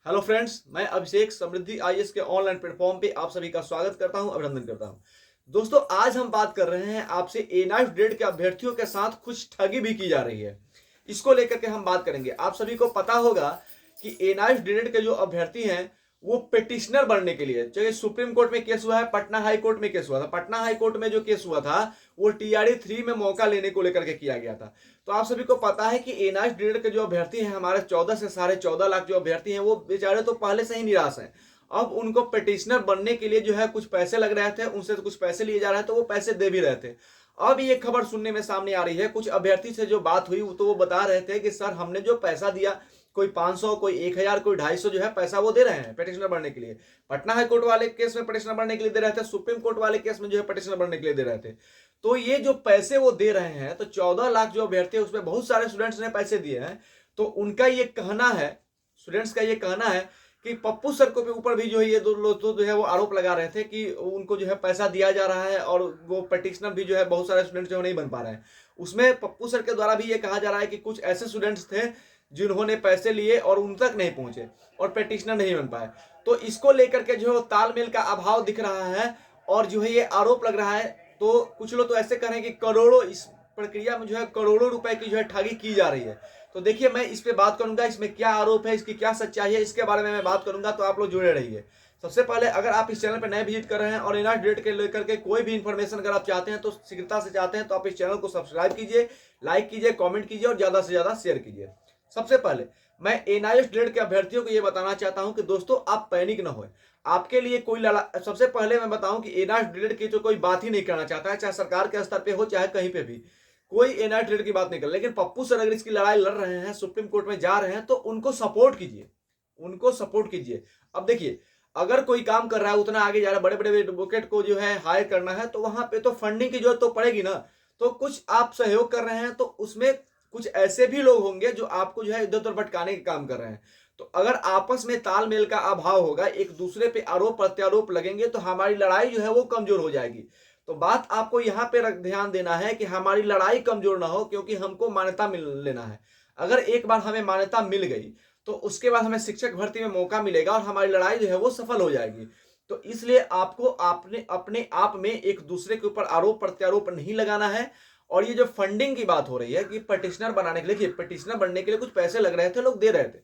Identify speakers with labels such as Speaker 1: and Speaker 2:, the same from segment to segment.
Speaker 1: Hello friends, मैं अभिषेक समृद्धि IAS के online platform पे आप सभी का स्वागत करता हूं, अभिनंदन करता हूं। दोस्तों, आज हम बात कर रहे हैं आपसे ए9 ग्रेड के अभ्यर्थियों के साथ कुछ ठगी भी की जा रही है। इसको लेकर के हम बात करेंगे। आप सभी को पता होगा कि ए9 ग्रेड के जो अभ्यर्थी हैं वो पिटिशनर बनने के लिए, चाहे सुप्रीम कोर्ट में केस हुआ है, पटना हाई कोर्ट में केस हुआ था। पटना हाई कोर्ट में जो केस हुआ था वो टीआरई 3 में मौका लेने को लेकर के किया गया था। तो आप सभी को पता है कि ए9 ग्रेड के जो अभ्यर्थी हैं, हमारे 14 से साढ़े 14 लाख जो अभ्यर्थी हैं, वो बेचारे तो पहले से ही निराश हैं। अब उनको पिटिशनर बनने के लिए जो है कुछ पैसे लग रहे थे, उनसे कुछ पैसे लिए जा रहे हैं, तो वो पैसे दे भी रहे थे। अब ये खबर सुनने में सामने आ रही है, कुछ अभ्यर्थी से जो बात हुई तो वो बता रहे थे कि सर, हमने जो पैसा दिया, कोई 500, कोई 1000, कोई 250 जो है पैसा वो दे रहे हैं पिटिशनर बनने के लिए। पटना हाई कोर्ट वाले केस में पिटिशनर बनने के लिए दे रहे थे, सुप्रीम कोर्ट वाले केस में जो है पिटिशनर बनने के लिए दे रहे थे। तो ये जो पैसे वो दे रहे हैं, तो 14 लाख जो अभ्यर्थी है उसमें बहुत सारे स्टूडेंट्स ने पैसे दिए हैं। तो उनका ये कहना है, स्टूडेंट्स का ये कहना है कि पप्पू सर को भी ऊपर भी जो है ये दो लोग तो जो है वो आरोप लगा रहे थे कि उनको जो है पैसा दिया जा रहा है और वो पिटिशनर भी जो है बहुत सारे स्टूडेंट्स जो नहीं बन पा रहे हैं। उसमें पप्पू सर के द्वारा भी ये कहा जा रहा है कि कुछ ऐसे स्टूडेंट्स थे जिन्होंने पैसे लिए और उन तक नहीं पहुंचे और पिटिशनर नहीं बन पाए। तो इसको लेकर के जो है तालमेल का अभाव दिख रहा है और जो है ये आरोप लग रहा है। तो कुछ लोग तो ऐसे कह रहे हैं कि करोड़ों, इस प्रक्रिया में जो है करोड़ों रुपए की जो है ठगी की जा रही है। तो देखिए, मैं इस पे बात करूंगा, इसमें क्या आरोप है, इसकी क्या सच्चाई है, इसके बारे में मैं बात करूंगा। तो आप लोग जुड़े रहिए। सबसे पहले, अगर आप इस चैनल पर नए विजिट कर रहे हैं और ए9 डेट के लेकर के कोई भी इंफॉर्मेशन अगर आप चाहते हैं तो शीघ्रता से चाहते हैं, तो आप इस चैनल को सब्सक्राइब कीजिए, लाइक कीजिए, कमेंट कीजिए और ज्यादा से ज्यादा शेयर कीजिए। सबसे पहले मैं ए9 ग्रेड के अभ्यर्थियों को यह बताना चाहता हूं कि दोस्तों, आप पैनिक ना होए। आपके लिए कोई सबसे पहले मैं बताऊं कि ए9 ग्रेड की तो कोई बात ही नहीं करना चाहता है, चाहे सरकार के स्तर पे हो चाहे कहीं पे भी, कोई ए9 ग्रेड की बात नहीं कर। लेकिन पप्पू सर अगर इसकी लड़ाई लड़ रहे हैं, सुप्रीम कोर्ट में जा रहे हैं, तो उनको सपोर्ट कीजिए, उनको सपोर्ट कीजिए। अब देखिए, अगर कोई काम कर रहा है, उतना आगे जा रहा है, बड़े बड़े एडवोकेट को जो है हायर करना है, तो वहां पे तो फंडिंग की जरूरत तो पड़ेगी ना। तो कुछ आप सहयोग कर रहे हैं, तो उसमें कुछ ऐसे भी लोग होंगे जो आपको जो है इधर उधर भटकाने का काम कर रहे हैं। तो अगर आपस में तालमेल का अभाव होगा, एक दूसरे पे आरोप प्रत्यारोप लगेंगे, तो हमारी लड़ाई जो है वो कमजोर हो जाएगी। तो बात आपको यहाँ पे ध्यान देना है कि हमारी लड़ाई कमजोर ना हो, क्योंकि हमको मान्यता मिल लेना है। अगर एक बार हमें मान्यता मिल गई तो उसके बाद हमें शिक्षक भर्ती में मौका मिलेगा और हमारी लड़ाई जो है वो सफल हो जाएगी। तो इसलिए आपको आपने अपने आप में एक दूसरे के ऊपर आरोप प्रत्यारोप नहीं लगाना है। और ये जो फंडिंग की बात हो रही है कि पिटिशनर बनाने के लिए, देखिए, पिटिशनर बनने के लिए कुछ पैसे लग रहे थे, लोग दे रहे थे,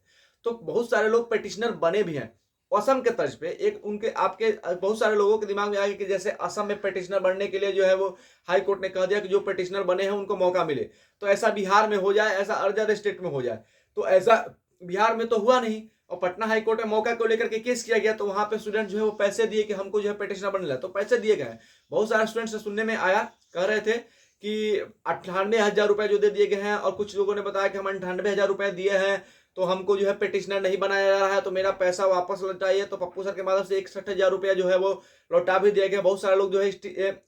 Speaker 1: तो बहुत सारे लोग पिटिशनर बने भी हैं असम के तर्ज पे। एक उनके आपके बहुत सारे लोगों के दिमाग में आ गया कि जैसे असम में पिटिशनर बनने के लिए जो है वो हाई कोर्ट ने कह दिया कि जो पिटिशनर बने हैं उनको मौका मिले, तो ऐसा बिहार में हो जाए, ऐसा अदर स्टेट में हो जाए। तो ऐसा बिहार में तो हुआ नहीं, और पटना हाई कोर्ट में मौका को लेकर के केस किया गया, तो वहां पे स्टूडेंट जो है वो पैसे दिए कि हमको जो है पिटिशनर बनना है, तो पैसे दिए गए। बहुत सारे स्टूडेंट से सुनने में आया, कह रहे थे कि 98,000 रुपए जो दे दिए गए हैं, और कुछ लोगों ने बताया कि हम 98,000 रुपए दिए हैं तो हमको जो है पिटिशनर नहीं बनाया जा रहा है, तो मेरा पैसा वापस लौटाइए। तो पप्पू सर के माध्यम से 61,000 रुपया जो है वो लौटा भी दिया गया। बहुत सारे लोग जो है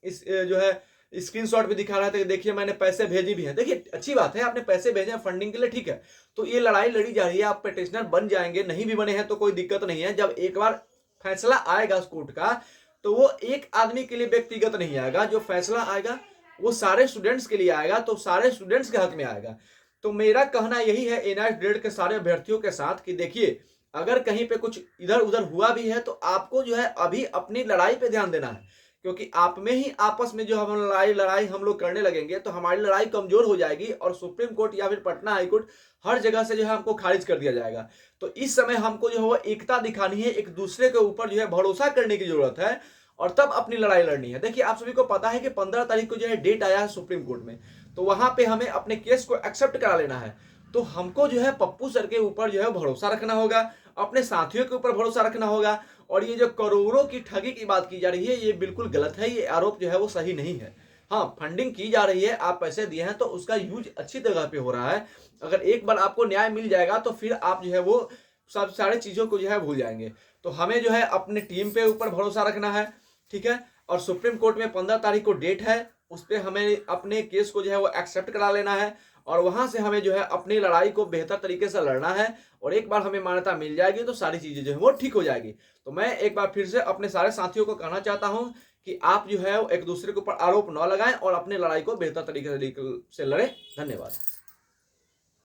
Speaker 1: इस जो है स्क्रीनशॉट भी दिखा रहे थे कि देखिए मैंने पैसे भेजी भी हैं। देखिए, अच्छी बात है, आपने पैसे भेजे हैं फंडिंग के लिए, ठीक है। तो ये लड़ाई लड़ी जा रही है, आप पिटिशनर बन जाएंगे, नहीं भी बने हैं तो कोई दिक्कत नहीं है। जब एक बार फैसला आएगा कोर्ट का, तो वो एक आदमी के लिए व्यक्तिगत नहीं आएगा। जो फैसला आएगा वो सारे स्टूडेंट्स के लिए आएगा, तो सारे स्टूडेंट्स के हक में आएगा। तो मेरा कहना यही है ए9 ग्रेड के सारे अभ्यर्थियों के साथ कि देखिए, अगर कहीं पे कुछ इधर उधर हुआ भी है, तो आपको जो है अभी अपनी लड़ाई पे ध्यान देना है, क्योंकि आप में ही आपस में जो हम लड़ाई हम लोग करने लगेंगे तो हमारी लड़ाई कमजोर हो जाएगी और सुप्रीम कोर्ट या फिर पटना हाई कोर्ट हर जगह से जो है हमको खारिज कर दिया जाएगा। तो इस समय हमको जो है वो एकता दिखानी है, एक दूसरे के ऊपर जो है भरोसा करने की जरूरत है, और तब अपनी लड़ाई लड़नी है। देखिए, आप सभी को पता है कि 15 तारीख को जो है डेट आया है सुप्रीम कोर्ट में, तो वहां पे हमें अपने केस को एक्सेप्ट करा लेना है। तो हमको जो है पप्पू सर के ऊपर जो है भरोसा रखना होगा, अपने साथियों के ऊपर भरोसा रखना होगा। और ये जो करोड़ों की ठगी की बात की जा रही है, ये बिल्कुल गलत है, ये आरोप जो है वो सही नहीं है। हाँ, फंडिंग की जा रही है, आप पैसे दिए हैं तो उसका यूज अच्छी जगह पे हो रहा है। अगर एक बार आपको न्याय मिल जाएगा तो फिर आप जो है वो सब सारे चीजों को जो है भूल जाएंगे। तो हमें जो है अपने टीम पे ऊपर भरोसा रखना है, ठीक है। और सुप्रीम कोर्ट में 15 तारीख को डेट है, उस पर हमें अपने केस को जो है वो एक्सेप्ट करा लेना है, और वहां से हमें जो है अपनी लड़ाई को बेहतर तरीके से लड़ना है। और एक बार हमें मान्यता मिल जाएगी तो सारी चीजें जो है वो ठीक हो जाएगी। तो मैं एक बार फिर से अपने सारे साथियों को कहना चाहता हूं कि आप जो है एक दूसरे के ऊपर आरोप न लगाएं और अपनी लड़ाई को बेहतर तरीके से लड़ें। धन्यवाद।